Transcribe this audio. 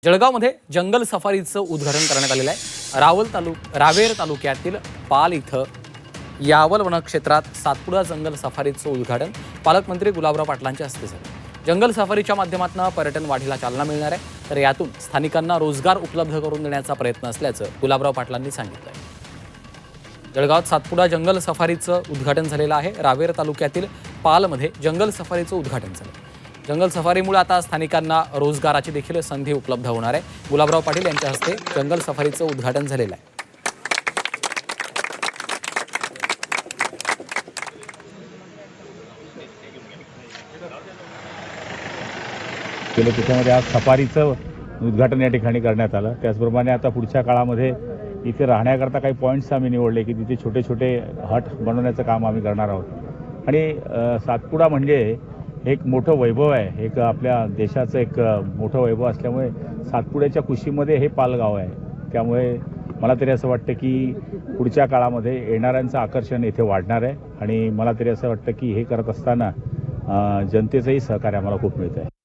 जळगावमध्ये जंगल सफारीचं उद्घाटन करण्यात आलेलं आहे। रावेर तालुक्यातील पाल इथं यावल वनक्षेत्रात सातपुडा जंगल सफारीचं उद्घाटन पालकमंत्री गुलाबराव पाटलांच्या हस्ते झालं। जंगल सफारीच्या माध्यमातून पर्यटन वाढीला चालना मिळणार आहे, तर यातून स्थानिकांना रोजगार उपलब्ध करून देण्याचा प्रयत्न असल्याचं गुलाबराव पाटलांनी सांगितलं। जळगावात सातपुडा जंगल सफारीचं उद्घाटन झालेलं आहे। रावेर तालुक्यातील पालमध्ये जंगल सफारीचं उद्घाटन झालं। जंगल सफारीमुळे आता स्थानिकांना रोजगाराची देखील संधी उपलब्ध होणार आहे। गुलाबराव पाटील यांच्या हस्ते जंगल सफारीचं उद्घाटन झालेलं आहे। त्याच्यामध्ये आज सफारीचं उद्घाटन या ठिकाणी करण्यात आलं। त्याचप्रमाणे आता पुढच्या काळामध्ये इथे राहण्याकरता काही पॉईंट्स आम्ही निवडले की तिथे छोटे छोटे हट बनवण्याचं काम आम्ही करणार आहोत। आणि सातपुडा म्हणजे एक मोठं वैभव आहे, एक आपल्या देशाचं एक मोठं वैभव असल्यामुळे सातपुड्याच्या कुशीमध्ये हे पालगाव आहे। त्यामुळे मला तरी असं वाटतं की पुढच्या काळामध्ये येणाऱ्यांचं आकर्षण इथे वाढणार आहे आणि मला तरी असं वाटतं की हे करत असताना जनतेचंही सहकार्य आम्हाला खूप मिळतं आहे।